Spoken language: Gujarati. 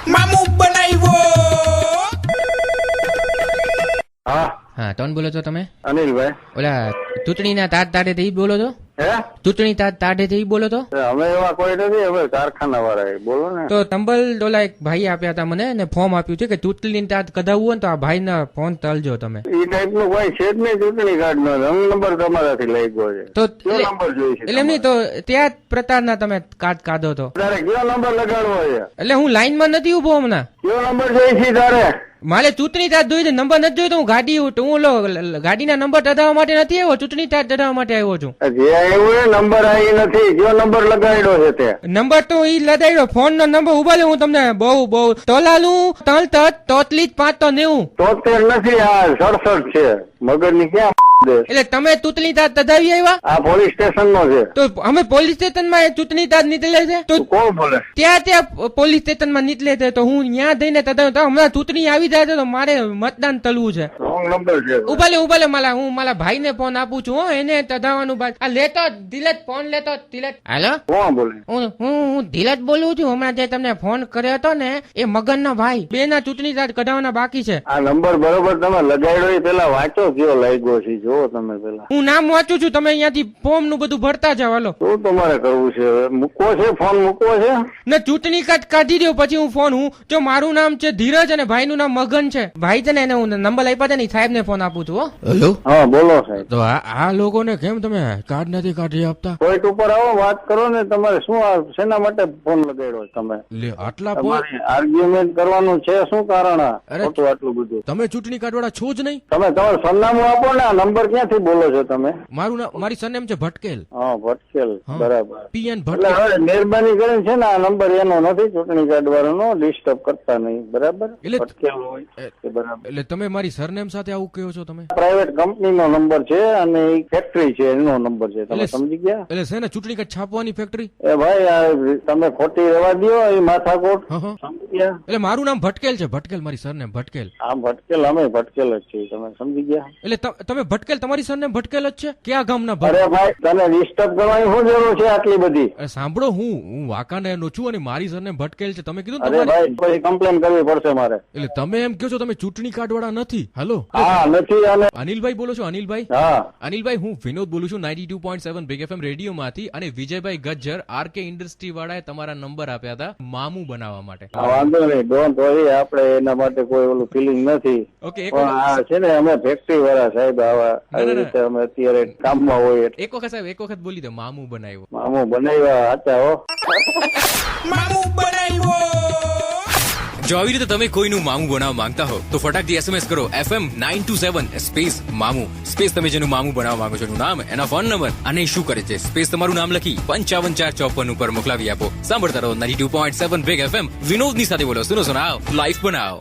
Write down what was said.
મામું બનાવ્યો. હા હા કોણ બોલો છો તમે? અનિલભાઈ. ઓલા ચૂંટણીના તાડે થી બોલો છો? હે ચૂંટણી તાડે થી બોલો છો? અમે એવા કોઈ નથી, અમે કારખાના વાળા બોલો ને. તો તંબલ ઓલા એક ભાઈ આપ્યા હતા મને ને ફોર્મ આપ્યું છે કે ચૂંટણી તાદ કઢાવવું હોય ને તો આ ભાઈ ના ફોન તલજો તમે. એ ટાઈપ નું કોઈ છે જ નહીં ચૂંટણી કાર્ડ નો. નંબર તમારાથી લઈ ગયો છે. તો કયો નંબર જોઈએ છે? એટલે એમની તો ત્યાં જ પ્રકારના તમે કાર્ડ કાઢો તો તારે કયો નંબર લગાડવો છે? એટલે હું લાઈન માં નથી ઉભો હમણાં. કયો નંબર જોઈએ છે તારે? મારે ચૂંટણી તાજ જોઈ છે, નંબર નથી જોઈતો. હું ગાડી હું ગાડીના નંબર ચઢાવવા માટે નથી આવ્યો, ચૂંટણી તાજ ચઢાવવા માટે આવ્યો છું. જે આવ્યું એ નંબર આવી નથી. કયો નંબર લગાડ્યો છે તે? નંબર તો ઈ લગાડ્યો, ફોન નો નંબર ઉભા લે, હું તમને બહુ તોલાલું 3 73 નથી, આ 67 છે. મગજ ની ક્યાં દે? એટલે તમે ચૂંટણી તાજ ચઢાવી આવ્યા? આ પોલીસ સ્ટેશન નો છે. તો અમે પોલીસ સ્ટેશન માં ચૂંટણી તાજ નીકળે છે તો કોણ બોલે? ત્યાં પોલીસ સ્ટેશન માં નીકળે છે તો હું ત્યાં જઈને ચઢાવું. હમણાં ચૂંટણી આવી જાય છે તો મારે મતદાન તલવું છે. રોંગ નંબર છે. ઉભા લે હું મારા ભાઈ ને ફોન આપું છું હો, એને ચઢાવવાનું બાદ. આ લેતો ધીરજ ફોન લેતો ધીરજ. હાલો કોણ બોલે? હું ધીરજ બોલું છું. હમણાં જે તમને ફોન કર્યો હતો ને એ મગન ના ભાઈ. બે ના ચૂંટણી તાજ કઢાવવાના બાકી છે. આ નંબર બરોબર તમે લગાડ્યો એ પેલા વાંચો કયો લાગ્યો છે જોવો તમે પેલા. હું નામ વાંચું છું, તમે અહીંયાથી ફોર્મ નું બધું ભરતા જાવ. હાલો શું તમારે કરવું છે? મૂકવો છે? ફોન મૂકવો છે ને ચૂંટણી કાર્ડ કાઢી દો પછી હું ફોન. હું જો મારું નામ છે ધીરજ અને ભાઈ નું નામ મગન છે. ભાઈ છે ને એને હું નંબર આપ્યા છે ને સાહેબ ને ફોન આપું છું. હો હેલો. હા બોલો સાહેબ. તો આ લોકોને કેમ તમે કાર્ડ નથી કાઢી આપતા? પોઈન્ટ ઉપર આવો, વાત કરો ને. તમારે શું આ શેના માટે ફોન લગાડ્યો તમે? આટલા તમારે આર્ગ્યુમેન્ટ કરવાનું છે શું કારણ? આટલું બધું તમે ચૂંટણી કાર્ડ વાળા છો જ નહીં? તમે તમારું સરનામું આપો ને. આ નંબર ક્યાંથી બોલો છો તમે? મારી સરનેમ છે ભટકેલ. હા ભટકેલ, બરાબર. પીએન એટલે ભટકેલ. હવે મહેરબાની કરીને છે ને આ નંબર એનો નથી, ચૂંટણી કાર્ડ વાળાનો. ડિસ્ટર્બ કરતા નહીં, બરાબર? ભટકેલ હોય બરાબર. એટલે તમે મારી સરનેમ સાથે આવું કહો છો? તમે પ્રાઇવેટ કંપની નો નંબર છે અને એ ફેક્ટરી છે એનો નંબર છે. તમે સમજી ગયા? એટલે છે ને ચૂંટણી કાર્ડ છાપવાની ફેક્ટરી. એ ભાઈ આ તમે ખોટી રહેવા દો એ માથાકોટ. હા. સમજી ગયા? એટલે મારું નામ ભટકેલ છે. ભટકેલ મારી સરનેમ ભટકેલ. આ ભટકેલ, અમે ભટકેલ જ છીએ. તમે સમજી ગયા? એટલે તમે ભટકેલ, તમારી સરનેમ ભટકેલ જ છે? ક્યાં ગામના? અરે ભાઈ તને ડિસ્ટર્બ કરવાની શું જરૂર છે આટલી બધી? સાંભળો, હું વાંકાનેરનો છું અને મારી સરનેમ ભટકેલ છે. તમે કીધું અરે ભાઈ પછી કમ્પ્લેન કરવી પડશે મારે. એટલે તમે એમ કહો છો તમે ચૂંટણી કાર્ડ વાળા નથી? હેલો હા નથી. અને અનિલભાઈ બોલો છો? અનિલભાઈ? હા અનિલભાઈ હું વિનોદ બોલું છું 92.7 બિગ એફએમ રેડિયો માંથી. અને વિજયભાઈ ગજ્જર આરકે ઇન્ડસ્ટ્રી વાળાએ તમારા નંબર આપ્યા હતા મામું બનાવવા માટે. વાંધો નહીં, ડોન્ટ વરી. આપણે એના માટે કોઈ ઓલું ફિલિંગ નથી. ઓકે પણ આ છે ને અમે ફેક્ટરી વાળા સાહેબ આવા આવી રીતે અમે અત્યારે કામમાં હોય. એક વખત સાહેબ એક વખત બોલી દો મામું બનાવ્યો. મામું બનાવ્યા હાચા હો. મામું બનાવ્યો. જો આવી રીતે તમે કોઈનું મામું બનાવવા માંગતા હો તો ફટાકથી SMS કરો FM 927 સ્પેસ મામું સ્પેસ તમે જેનું મામું બનાવવા માંગો છો એનું નામ, એના ફોન નંબર અને શું કરે છે સ્પેસ તમારું નામ લખી 55454 ઉપર મોકલાવી આપો. સાંભળતા રહો 92.7 બિગ FM. વિનોદની સાથે બોલો. સુનો સુનાવ લાઈફ બનાવો.